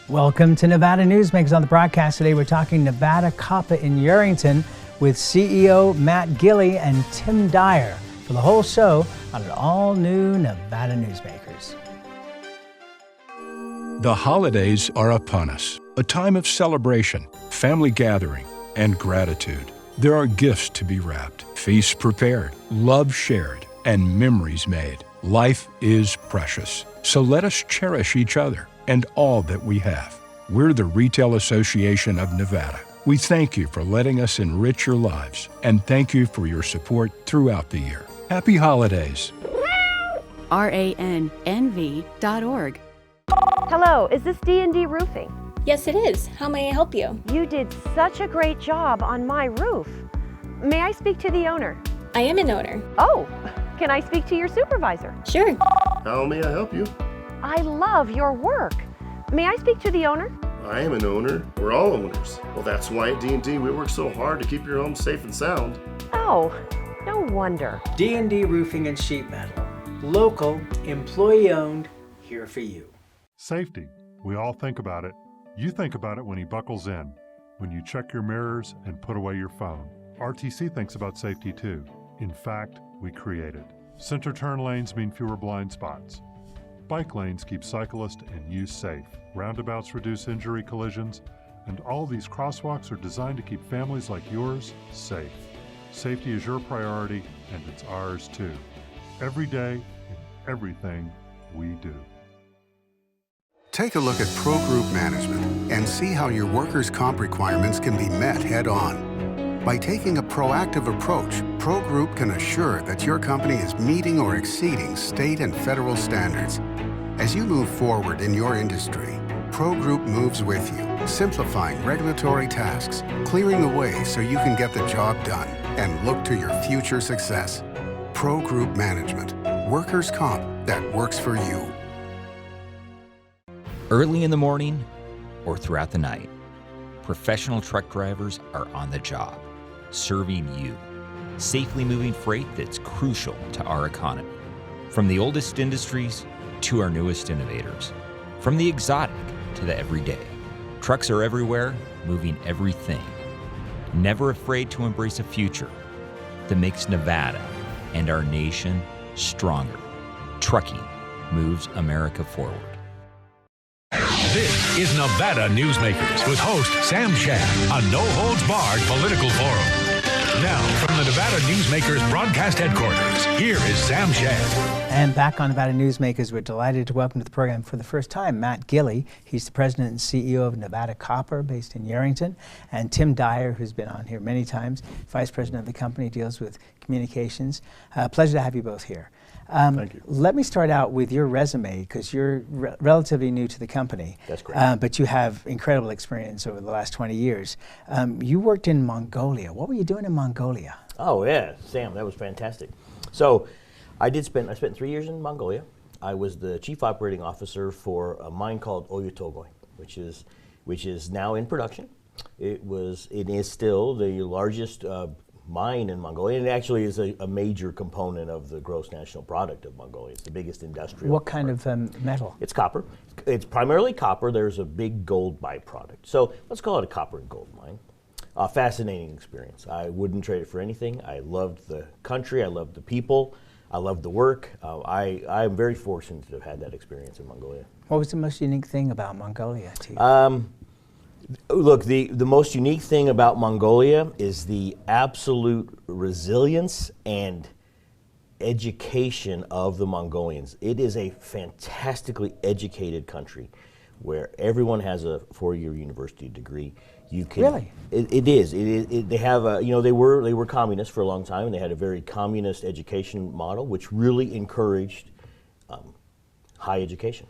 Welcome to Nevada Newsmakers. On the broadcast today, we're talking Nevada COPPA in Yerington with CEO Matt Gili and Tim Dyhr for the whole show on an all-new Nevada Newsmakers. The holidays are upon us, a time of celebration, family gathering, and gratitude. There are gifts to be wrapped, feasts prepared, love shared, and memories made. Life is precious, so let us cherish each other and all that we have. We're the Retail Association of Nevada. We thank you for letting us enrich your lives, and thank you for your support throughout the year. Happy holidays. RANNV.org. Hello, is this D&D Roofing? Yes, it is. How may I help you? You did such a great job on my roof. May I speak to the owner? I am an owner. Oh, can I speak to your supervisor? Sure. How may I help you? I love your work. May I speak to the owner? I am an owner. We're all owners. Well, that's why at D&D we work so hard to keep your home safe and sound. Oh, no wonder. D&D Roofing and Sheet Metal. Local, employee-owned, here for you. Safety. We all think about it. You think about it when he buckles in, when you check your mirrors and put away your phone. RTC thinks about safety too. In fact, we create it. Center turn lanes mean fewer blind spots. Bike lanes keep cyclists and you safe. Roundabouts reduce injury collisions, and all these crosswalks are designed to keep families like yours safe. Safety is your priority, and it's ours too. Every day, in everything we do. Take a look at Pro Group Management and see how your workers' comp requirements can be met head-on. By taking a proactive approach, Pro Group can assure that your company is meeting or exceeding state and federal standards. As you move forward in your industry, Pro Group moves with you, simplifying regulatory tasks, clearing the way so you can get the job done and look to your future success. Pro Group Management, workers' comp that works for you. Early in the morning or throughout the night, professional truck drivers are on the job, serving you, safely moving freight that's crucial to our economy. From the oldest industries to our newest innovators, from the exotic to the everyday. Trucks are everywhere, moving everything. Never afraid to embrace a future that makes Nevada and our nation stronger. Trucking moves America forward. This is Nevada Newsmakers with host Sam Shad, a no-holds-barred political forum. Now, from the Nevada Newsmakers broadcast headquarters, here is Sam Shad. And back on Nevada Newsmakers, we're delighted to welcome to the program for the first time Matt Gili. He's the president and CEO of Nevada COPPA, based in Yerington, and Tim Dyhr, who's been on here many times, vice president of the company, deals with communications. Pleasure to have you both here. Thank you. Let me start out with your resume, because you're relatively new to the company. That's correct. But you have incredible experience over the last 20 years. You worked in Mongolia. What were you doing in Mongolia? Oh yeah, Sam, that was fantastic. So I spent 3 years in Mongolia. I was the chief operating officer for a mine called Oyu Tolgoi, which is now in production. It is still the largest mine in Mongolia, and it actually is a major component of the gross national product of Mongolia. It's the biggest industrial. What kind of metal? It's copper. It's primarily copper. There's a big gold byproduct. So let's call it a copper and gold mine. Fascinating experience. I wouldn't trade it for anything. I loved the country. I loved the people. I loved the work. I am very fortunate to have had that experience in Mongolia. What was the most unique thing about Mongolia to you? Look, the most unique thing about Mongolia is the absolute resilience and education of the Mongolians. It is a fantastically educated country where everyone has a 4-year university degree. You can, really? It is. They have a, they were communists for a long time, and they had a very communist education model, which really encouraged high education.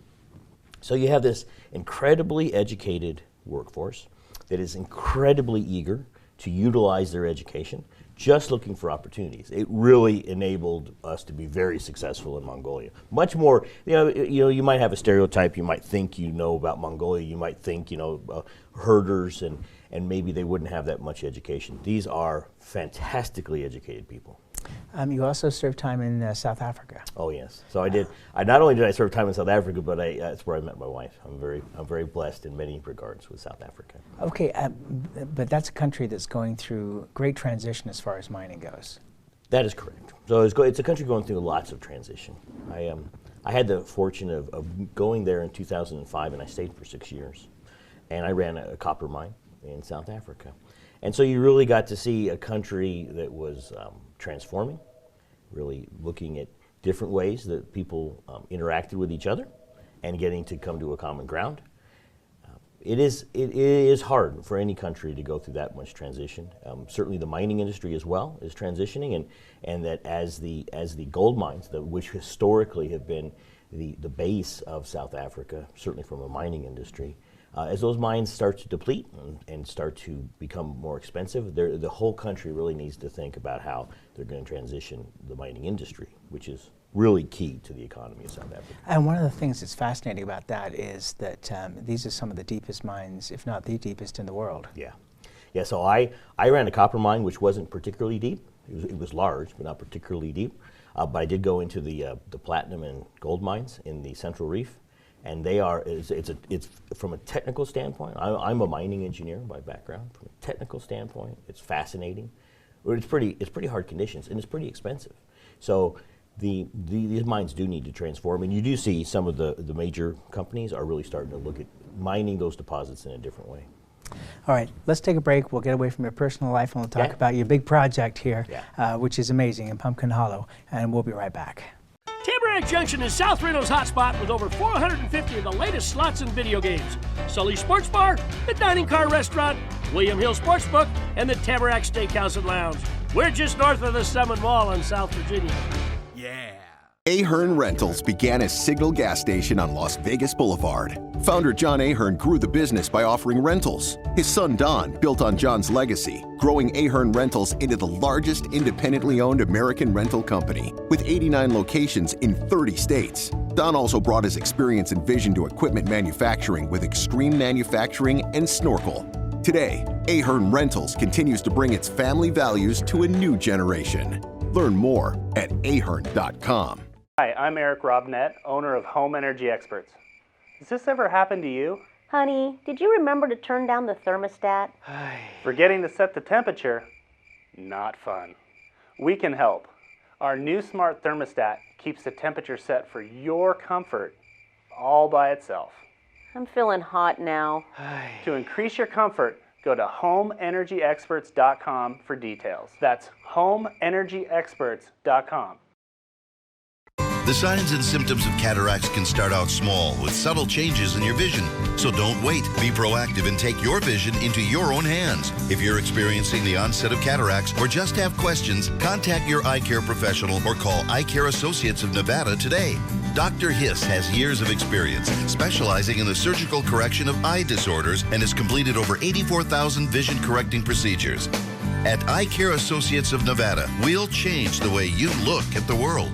So you have this incredibly educated workforce that is incredibly eager to utilize their education, just looking for opportunities. It really enabled us to be very successful in Mongolia. Much more, you might have a stereotype. You might think you know about Mongolia. You might think, herders, and maybe they wouldn't have that much education. These are fantastically educated people. You also served time in South Africa. Oh yes, so I did. Not only did I serve time in South Africa, but that's where I met my wife. I'm very blessed in many regards with South Africa. Okay, but that's a country that's going through great transition as far as mining goes. That is correct. So it's a country going through lots of transition. I had the fortune of going there in 2005, and I stayed for 6 years. And I ran a copper mine in South Africa. And so you really got to see a country that was transforming, really looking at different ways that people interacted with each other and getting to come to a common ground. It is hard for any country to go through that much transition. Certainly the mining industry as well is transitioning, and that as the gold mines, which historically have been the base of South Africa, certainly from a mining industry, as those mines start to deplete and start to become more expensive, the whole country really needs to think about how they're going to transition the mining industry, which is really key to the economy of South Africa. And one of the things that's fascinating about that is that these are some of the deepest mines, if not the deepest in the world. Yeah. So I ran a copper mine which wasn't particularly deep. It was large, but not particularly deep. But I did go into the platinum and gold mines in the Central Reef, and they are. It's from a technical standpoint. I'm a mining engineer by background. From a technical standpoint, it's fascinating. It's pretty hard conditions, and it's pretty expensive. So these mines do need to transform, and you do see some of the major companies are really starting to look at mining those deposits in a different way. All right, let's take a break. We'll get away from your personal life and we'll talk about your big project here, which is amazing in Pumpkin Hollow, and we'll be right back. Tamarack Junction is South Reno's hotspot with over 450 of the latest slots and video games. Sully Sports Bar, the Dining Car Restaurant, William Hill Sportsbook, and the Tamarack Steakhouse and Lounge. We're just north of the Summit Mall in South Virginia. Yeah. Ahern Rentals began as Signal Gas Station on Las Vegas Boulevard. Founder John Ahern grew the business by offering rentals. His son Don built on John's legacy, growing Ahern Rentals into the largest independently owned American rental company, with 89 locations in 30 states. Don also brought his experience and vision to equipment manufacturing with Extreme Manufacturing and Snorkel. Today, Ahern Rentals continues to bring its family values to a new generation. Learn more at ahern.com. Hi, I'm Eric Robnett, owner of Home Energy Experts. Has this ever happened to you? Honey, did you remember to turn down the thermostat? Forgetting to set the temperature? Not fun. We can help. Our new smart thermostat keeps the temperature set for your comfort all by itself. I'm feeling hot now. To increase your comfort, go to homeenergyexperts.com for details. That's homeenergyexperts.com. The signs and symptoms of cataracts can start out small with subtle changes in your vision. So don't wait. Be proactive and take your vision into your own hands. If you're experiencing the onset of cataracts or just have questions, contact your eye care professional or call Eye Care Associates of Nevada today. Dr. Hiss has years of experience specializing in the surgical correction of eye disorders and has completed over 84,000 vision correcting procedures. At Eye Care Associates of Nevada, we'll change the way you look at the world.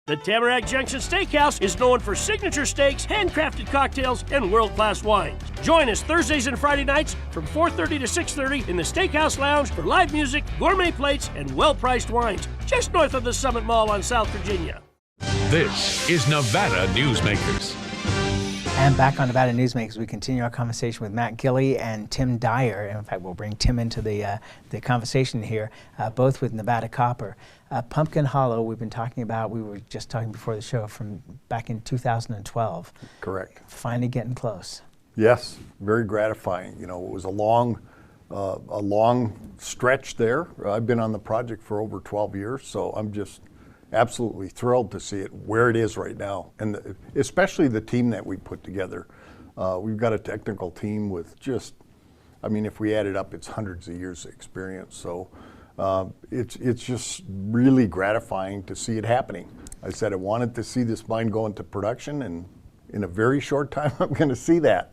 The Tamarack Junction Steakhouse is known for signature steaks, handcrafted cocktails, and world-class wines. Join us Thursdays and Friday nights from 4:30 to 6:30 in the Steakhouse Lounge for live music, gourmet plates, and well-priced wines, just north of the Summit Mall on South Virginia. This is Nevada Newsmakers. And back on Nevada Newsmakers, we continue our conversation with Matt Gili and Tim Dyhr. In fact, we'll bring Tim into the conversation here, both with Nevada Copper. Pumpkin Hollow, we've been talking about, we were just talking before the show, from back in 2012. Correct. Finally getting close. Yes, very gratifying. You know, it was a long stretch there. I've been on the project for over 12 years, so I'm just absolutely thrilled to see it where it is right now, and especially the team that we put together. We've got a technical team with just, I mean, if we add it up, it's hundreds of years of experience. So it's just really gratifying to see it happening. I said I wanted to see this mine go into production, and in a very short time, I'm going to see that.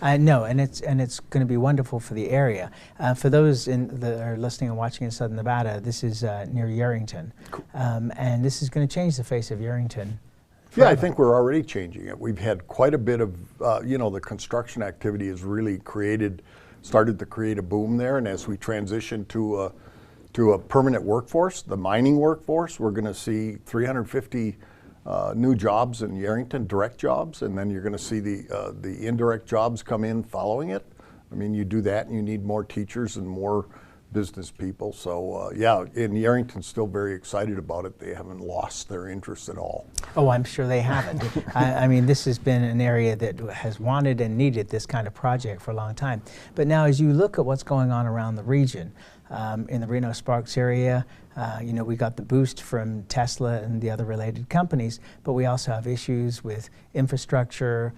No, and it's going to be wonderful for the area. For those that are listening and watching in Southern Nevada, this is near Yerington, and this is going to change the face of Yerington Yeah, I think we're already changing it. We've had quite a bit of, the construction activity has really started to create a boom there. And as we transition to a permanent workforce, the mining workforce, we're going to see 350 new jobs in Yerington, direct jobs, and then you're going to see the indirect jobs come in following it. I mean, you do that and you need more teachers and more business people. So in Yerington's still very excited about it. They haven't lost their interest at all. Oh, I'm sure they haven't. I mean, this has been an area that has wanted and needed this kind of project for a long time. But now as you look at what's going on around the region, in the Reno-Sparks area, we got the boost from Tesla and the other related companies, but we also have issues with infrastructure,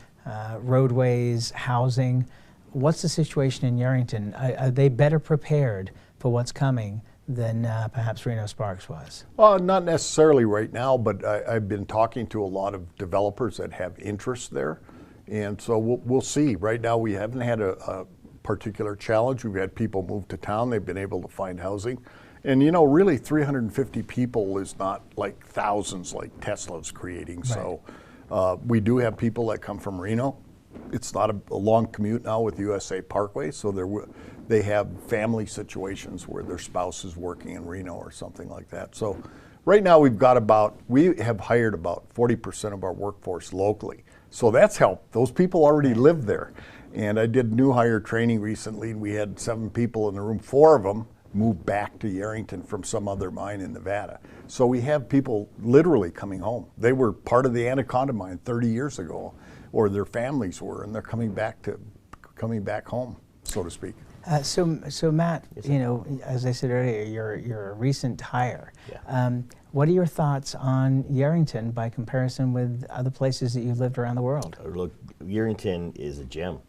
roadways, housing. What's the situation in Yerington? Are they better prepared for what's coming than perhaps Reno-Sparks was? Well, not necessarily right now, but I've been talking to a lot of developers that have interest there. And so we'll see. Right now we haven't had a particular challenge. We've had people move to town. They've been able to find housing. And really 350 people is not like thousands like Tesla's creating. Right. So we do have people that come from Reno. It's not a long commute now with USA Parkway, so they have family situations where their spouse is working in Reno or something like that. So right now we have hired about 40% of our workforce locally. So that's helped. Those people already live there. And I did new hire training recently, and we had 7 people in the room. 4 of them moved back to Yerington from some other mine in Nevada. So we have people literally coming home. They were part of the Anaconda mine 30 years ago, or their families were, and they're coming back home, so to speak. So Matt, as I said earlier, you're a recent hire. Yeah. What are your thoughts on Yerington by comparison with other places that you've lived around the world? Look, Yerington is a gem.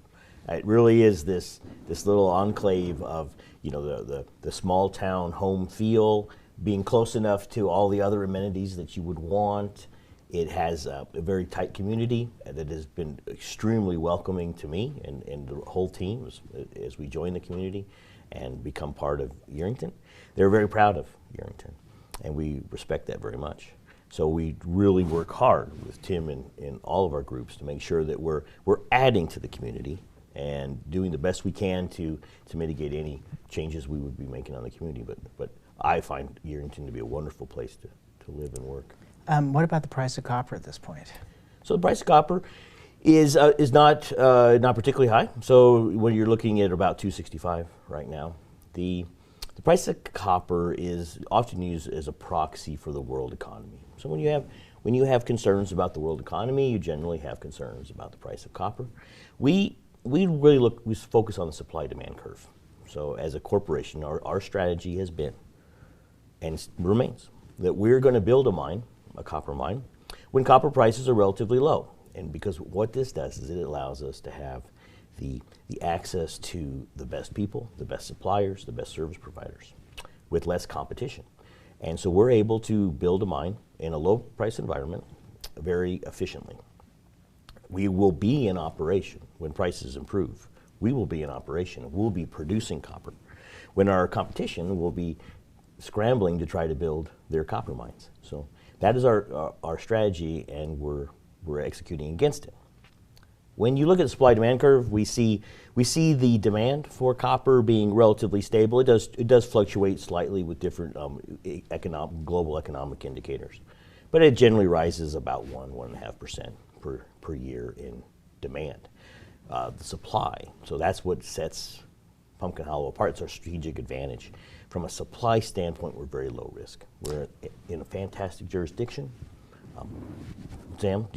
It really is this little enclave of the small town home feel, being close enough to all the other amenities that you would want. It has a very tight community that has been extremely welcoming to me and the whole team as we join the community and become part of Yerington. They're very proud of Yerington, and we respect that very much. So we really work hard with Tim and all of our groups to make sure that we're adding to the community and doing the best we can to mitigate any changes we would be making on the community. But I find Yerington to be a wonderful place to live and work. What about the price of copper at this point? So the price of copper is not particularly high. So when you're looking at about $2.65 right now, the price of copper is often used as a proxy for the world economy. So when you have concerns about the world economy, you generally have concerns about the price of copper. We focus on the supply-demand curve. So as a corporation, our strategy has been and remains that we're going to build a copper mine, when copper prices are relatively low. And because what this does is it allows us to have the access to the best people, the best suppliers, the best service providers with less competition. And so we're able to build a mine in a low price environment very efficiently. We will be in operation when prices improve. We will be in operation. We'll be producing copper when our competition will be scrambling to try to build their copper mines. So that is our strategy, and we're executing against it. When you look at the supply-demand curve, we see the demand for copper being relatively stable. It does fluctuate slightly with different global economic indicators, but it generally rises about 1.5% per year in demand. The supply, so that's what sets Pumpkin Hollow apart. It's our strategic advantage. From a supply standpoint, we're very low risk. We're in a fantastic jurisdiction. Sam,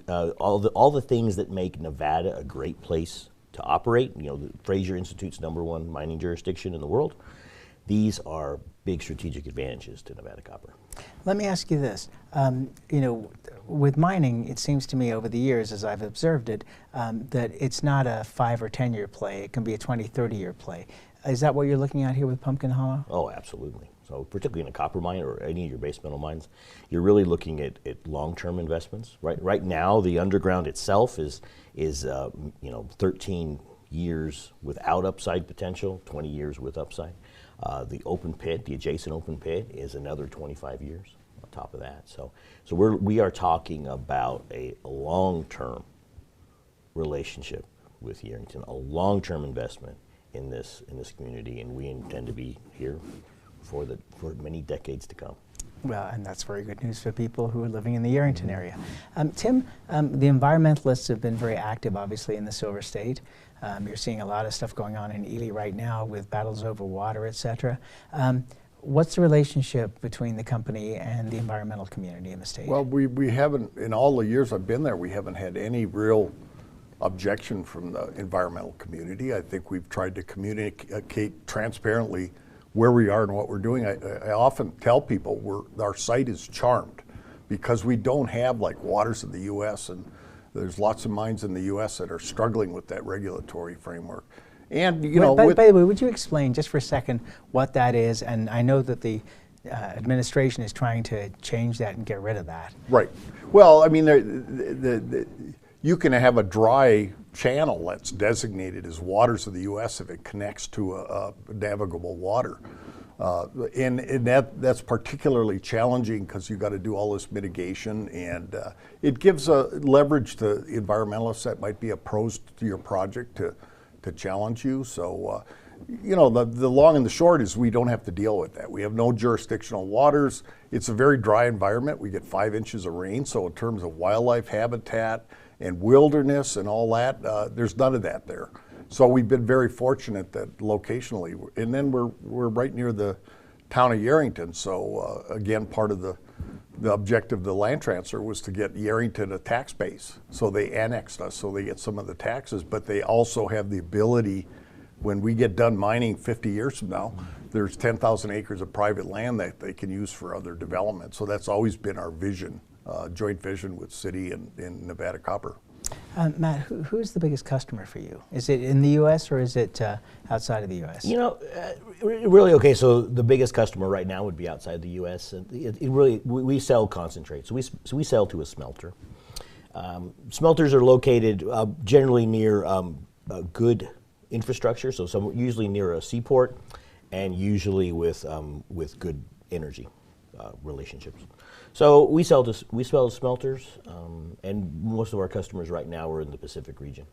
all the things that make Nevada a great place to operate, the Fraser Institute's #1 mining jurisdiction in the world, these are big strategic advantages to Nevada Copper. Let me ask you this. With mining, it seems to me over the years, as I've observed it, that it's not a 5 or 10 year play. It can be a 20, 30 year play. Is that what you're looking at here with Pumpkin Hollow? Oh, absolutely. So particularly in a copper mine or any of your base metal mines, you're really looking at long-term investments. Right now, the underground itself is 13 years without upside potential, 20 years with upside. The open pit, the adjacent open pit, is another 25 years top of that. So we are talking about a long-term relationship with Yerington, a long-term investment in this community, and we intend to be here for many decades to come. Well, and that's very good news for people who are living in the Yerington area. Tim, the environmentalists have been very active, obviously, in the Silver State. You're seeing a lot of stuff going on in Ely right now with battles over water, et cetera. What's the relationship between the company and the environmental community in the state? Well, we haven't, in all the years I've been there, we haven't had any real objection from the environmental community. I think we've tried to communicate transparently where we are and what we're doing. I often tell people our site is charmed because we don't have like waters in the U.S., and there's lots of mines in the U.S. that are struggling with that regulatory framework. And you know, by the way, would you explain just for a second what that is? And I know that the administration is trying to change that and get rid of that. Right. Well, I mean, you can have a dry channel that's designated as waters of the U.S. if it connects to a navigable water. And that's particularly challenging because you got to do all this mitigation, and it gives a leverage to environmentalists that might be opposed to your project to challenge you. So, you know, the long and the short is we don't have to deal with that. We have no jurisdictional waters. It's a very dry environment. We get 5 inches of rain. So in terms of wildlife habitat and wilderness and all that, there's none of that there. So we've been very fortunate that locationally, and then we're right near the town of Yerington. So again, part of the objective of the land transfer was to get Yerington a tax base. So they annexed us, so they get some of the taxes, but they also have the ability, when we get done mining 50 years from now, there's 10,000 acres of private land that they can use for other development. So that's always been our vision, joint vision with City and Nevada Copper. Matt, who's the biggest customer for you? Is it in the U.S. or is it outside of the U.S.? You know, really, okay, so the biggest customer right now would be outside the U.S. We sell concentrate, so we sell to a smelter. Smelters are located generally near good infrastructure, so usually near a seaport, and usually with good energy relationships. So we sell to smelters, and most of our customers right now are in the Pacific region.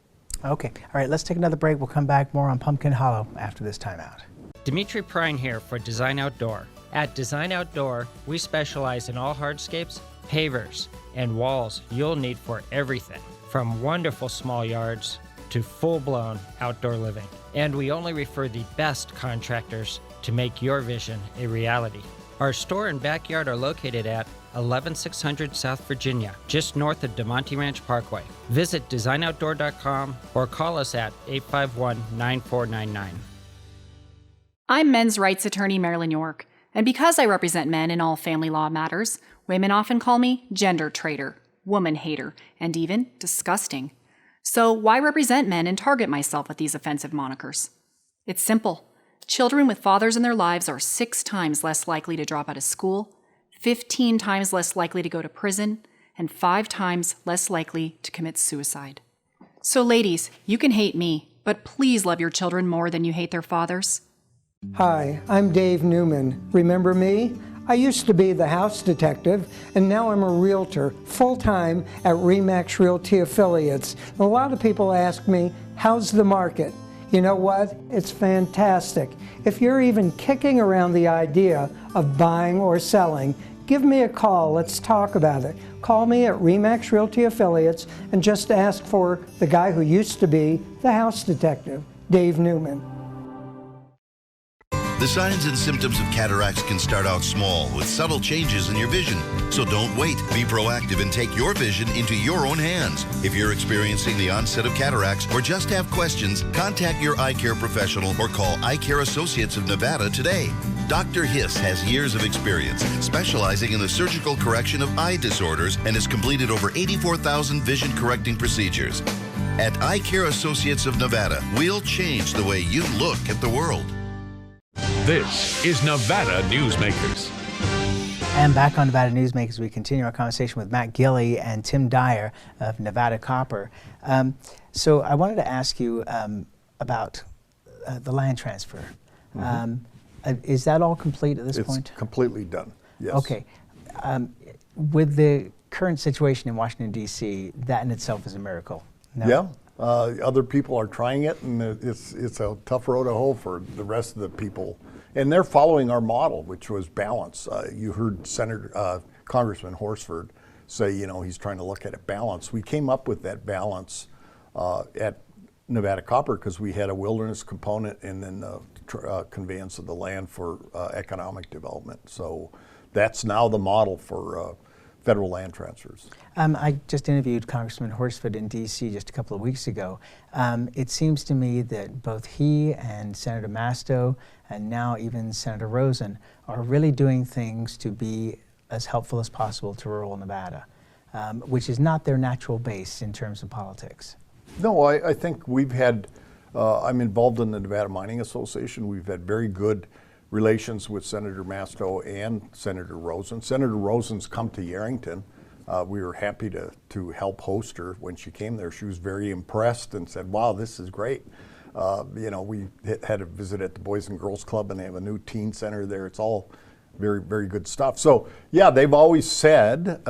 Okay, all right, let's take another break. We'll come back more on Pumpkin Hollow after this timeout. Dimitri Prine here for Design Outdoor. At Design Outdoor, we specialize in all hardscapes, pavers, and walls you'll need for everything, from wonderful small yards to full-blown outdoor living. And we only refer the best contractors to make your vision a reality. Our store and backyard are located at 11600 South Virginia, just north of DeMonte Ranch Parkway. Visit designoutdoor.com or call us at 851-9499. I'm men's rights attorney Marilyn York, and because I represent men in all family law matters, women often call me gender traitor, woman hater, and even disgusting. So why represent men and target myself with these offensive monikers? It's simple. Children with fathers in their lives are 6 times less likely to drop out of school, 15 times less likely to go to prison, and 5 times less likely to commit suicide. So ladies, you can hate me, but please love your children more than you hate their fathers. Hi, I'm Dave Newman. Remember me? I used to be the house detective, and now I'm a realtor, full-time at RE/MAX Realty Affiliates. A lot of people ask me, how's the market? You know what? It's fantastic. If you're even kicking around the idea of buying or selling, give me a call. Let's talk about it. Call me at RE/MAX Realty Affiliates and just ask for the guy who used to be the house detective, Dave Newman. The signs and symptoms of cataracts can start out small with subtle changes in your vision. So don't wait. Be proactive and take your vision into your own hands. If you're experiencing the onset of cataracts or just have questions, contact your eye care professional or call Eye Care Associates of Nevada today. Dr. Hiss has years of experience specializing in the surgical correction of eye disorders and has completed over 84,000 vision correcting procedures. At Eye Care Associates of Nevada, we'll change the way you look at the world. This is Nevada Newsmakers. And back on Nevada Newsmakers, we continue our conversation with Matt Gili and Tim Dyhr of Nevada Copper. So I wanted to ask you about the land transfer. Is that all complete at this point? It's completely done, yes. Okay. With the current situation in Washington, D.C., that in itself is a miracle. No? Yeah. Other people are trying it, and it's a tough road to hoe for the rest of the people. And they're following our model, which was balance. You heard Congressman Horsford say, he's trying to look at a balance. We came up with that balance at Nevada Copper because we had a wilderness component and then the conveyance of the land for economic development. So that's now the model for federal land transfers. I just interviewed Congressman Horsford in D.C. just a couple of weeks ago. It seems to me that both he and Senator Masto and now even Senator Rosen are really doing things to be as helpful as possible to rural Nevada, which is not their natural base in terms of politics. No, I think we've had, I'm involved in the Nevada Mining Association. We've had very good relations with Senator Masto and Senator Rosen. Senator Rosen's come to Yerington. We were happy to help host her when she came there. She was very impressed and said, wow, this is great. We had a visit at the Boys and Girls Club, and they have a new teen center there. It's all very, very good stuff. So, yeah, they've always said,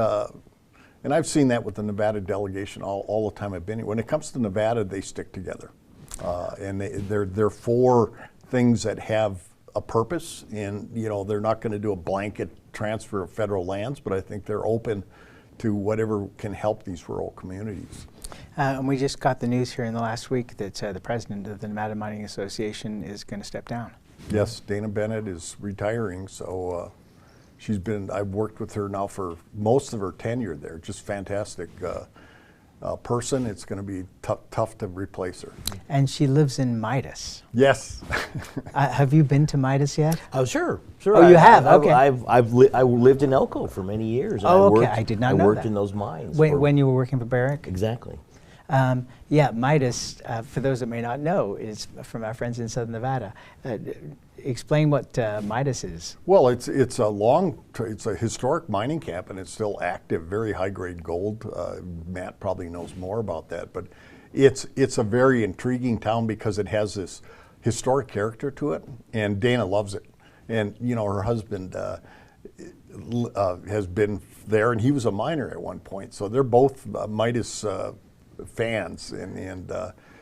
and I've seen that with the Nevada delegation all the time I've been here. When it comes to Nevada, they stick together. And they're for things that have a purpose, and they're not going to do a blanket transfer of federal lands, but I think they're open to whatever can help these rural communities. And we just got the news here in the last week that the president of the Nevada Mining Association is going to step down. Yes, Dana Bennett is retiring, so I've worked with her now for most of her tenure there. Just fantastic person. It's going to be tough to replace her. And she lives in Midas. Yes. Have you been to Midas yet? Oh, sure. Oh, you have? Okay. I lived in Elko for many years. Oh, okay. I did not know that. I worked in those mines. When you were working for Barrick? Exactly. Yeah, Midas, for those that may not know, is from our friends in Southern Nevada. Explain what Midas is. Well, it's a historic mining camp, and it's still active, very high-grade gold. Matt probably knows more about that, but it's a very intriguing town because it has this historic character to it, and Dana loves it. And her husband has been there, and he was a miner at one point, so they're both Midas fans, and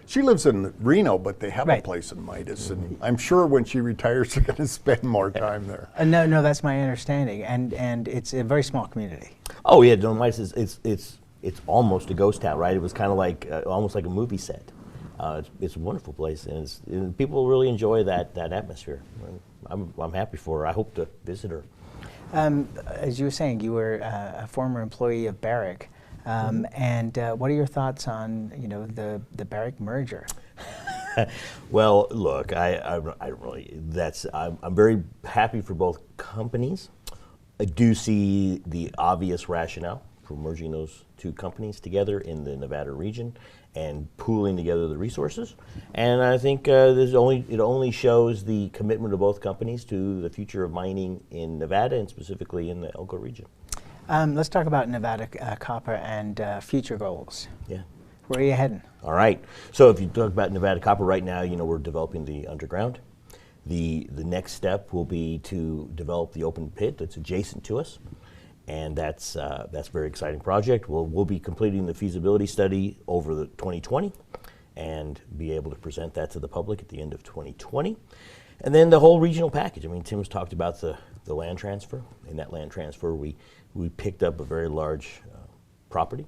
she lives in Reno, but they have a place in Midas, and I'm sure when she retires, they're going to spend more time there. No, that's my understanding, and it's a very small community. Oh yeah, no, Midas it's almost a ghost town, right? It was kind of like almost like a movie set. It's a wonderful place, and people really enjoy that atmosphere. I'm happy for her. I hope to visit her. As you were saying, you were a former employee of Barrick. And what are your thoughts on the Barrick merger? Well, look, I'm very happy for both companies. I do see the obvious rationale for merging those two companies together in the Nevada region and pooling together the resources. And I think it only shows the commitment of both companies to the future of mining in Nevada and specifically in the Elko region. Let's talk about Nevada Copper and future goals. Yeah. Where are you heading? All right. So if you talk about Nevada Copper right now, we're developing the underground. The next step will be to develop the open pit that's adjacent to us, and that's a very exciting project. We'll be completing the feasibility study over the 2020, and be able to present that to the public at the end of 2020. And then the whole regional package. I mean, Tim's talked about the land transfer. In that land transfer, we picked up a very large property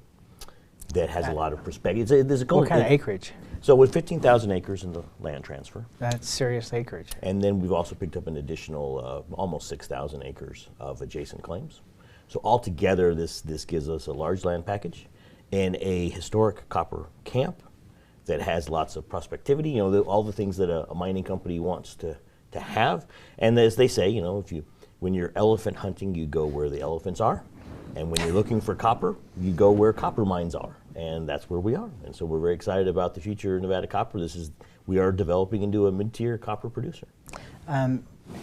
that has a lot of perspective. What kind of acreage? So with 15,000 acres in the land transfer. That's serious acreage. And then we've also picked up an additional almost 6,000 acres of adjacent claims. So altogether, this gives us a large land package and a historic copper camp that has lots of prospectivity, all the things that a mining company wants to have. And as they say, when you're elephant hunting, you go where the elephants are. And when you're looking for copper, you go where copper mines are. And that's where we are. And so we're very excited about the future of Nevada Copper. We are developing into a mid-tier copper producer.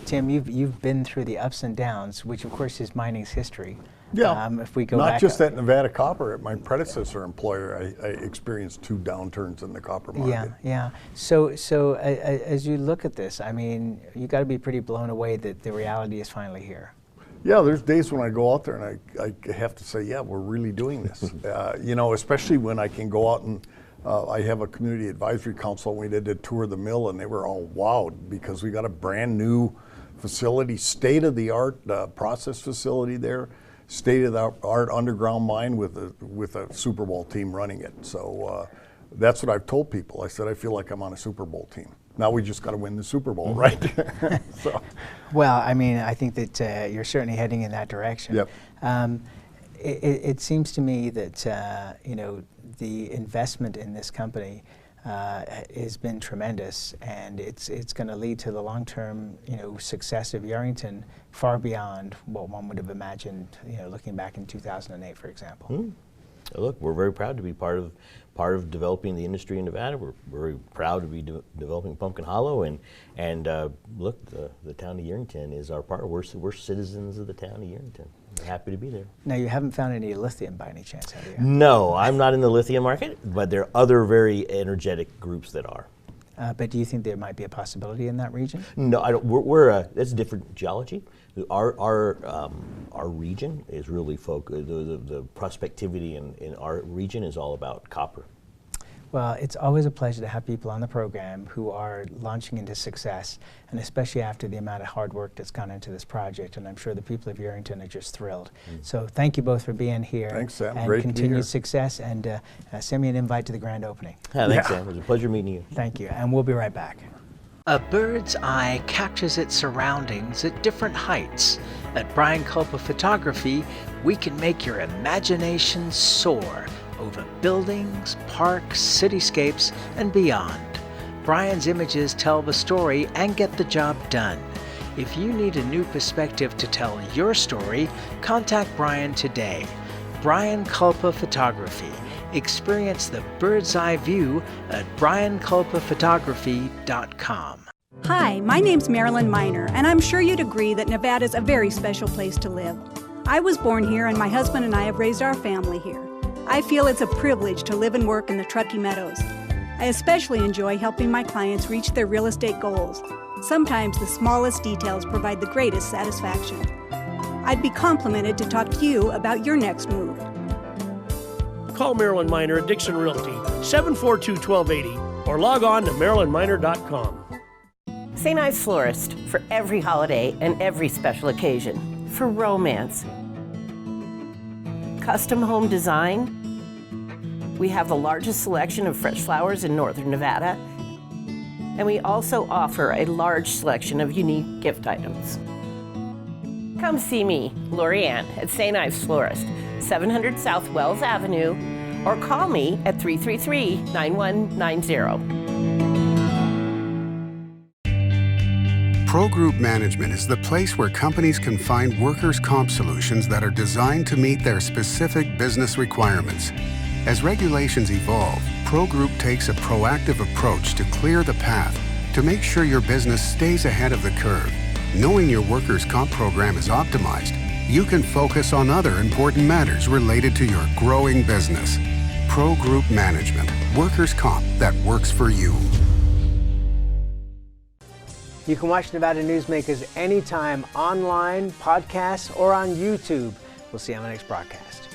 Tim, you've been through the ups and downs, which of course is mining's history. Yeah, if we go not back just at Nevada Copper. At my predecessor employer, I experienced 2 downturns in the copper market. Yeah. So as you look at this, I mean, you got to be pretty blown away that the reality is finally here. Yeah, there's days when I go out there and I have to say, yeah, we're really doing this. Especially when I can go out and I have a community advisory council. We did a tour of the mill and they were all wowed because we got a brand new facility, state-of-the-art process facility there, state-of-the-art underground mine with a Super Bowl team running it. So that's what I've told people. I said, I feel like I'm on a Super Bowl team. Now we just got to win the Super Bowl, right? So. Well, I mean, I think that you're certainly heading in that direction. Yep. It seems to me that the investment in this company has been tremendous, and it's going to lead to the long-term success of Yerington far beyond what one would have imagined. Looking back in 2008, for example. Look, we're very proud to be part of developing the industry in Nevada. We're very proud to be developing Pumpkin Hollow, and look, the town of Yerington is our partner. We're citizens of the town of Yerington. We're happy to be there. Now, you haven't found any lithium by any chance, have you? No, I'm not in the lithium market, but there are other very energetic groups that are. But do you think there might be a possibility in that region? No, I don't. That's a different geology. Our region is really focused. The prospectivity in our region is all about copper. Well, it's always a pleasure to have people on the program who are launching into success, and especially after the amount of hard work that's gone into this project. And I'm sure the people of Yerington are just thrilled. So thank you both for being here. Thanks, Sam. And Great to be here. continued success. And send me an invite to the grand opening. Thanks, Sam. It was a pleasure meeting you. Thank you. And we'll be right back. A bird's eye captures its surroundings at different heights. At Brian Culpa Photography, we can make your imagination soar over buildings, parks, cityscapes, and beyond. Brian's images tell the story and get the job done. If you need a new perspective to tell your story, contact Brian today. Brian Culpa Photography. Experience the bird's eye view at brianculpaphotography.com. Hi, my name's Marilyn Miner, and I'm sure you'd agree that Nevada's a very special place to live. I was born here, and my husband and I have raised our family here. I feel it's a privilege to live and work in the Truckee Meadows. I especially enjoy helping my clients reach their real estate goals. Sometimes the smallest details provide the greatest satisfaction. I'd be complimented to talk to you about your next move. Call Marilyn Miner at Dixon Realty, 742-1280, or log on to marilynminer.com. St. Ives Florist, for every holiday and every special occasion. For romance. Custom home design. We have the largest selection of fresh flowers in northern Nevada. And we also offer a large selection of unique gift items. Come see me, Lori Ann, at St. Ives Florist, 700 South Wells Avenue, or call me at 333-9190. Pro Group Management is the place where companies can find workers' comp solutions that are designed to meet their specific business requirements. As regulations evolve, Pro Group takes a proactive approach to clear the path to make sure your business stays ahead of the curve. Knowing your workers' comp program is optimized, you can focus on other important matters related to your growing business. Pro Group Management, workers' comp that works for you. You can watch Nevada Newsmakers anytime online, podcasts, or on YouTube. We'll see you on the next broadcast.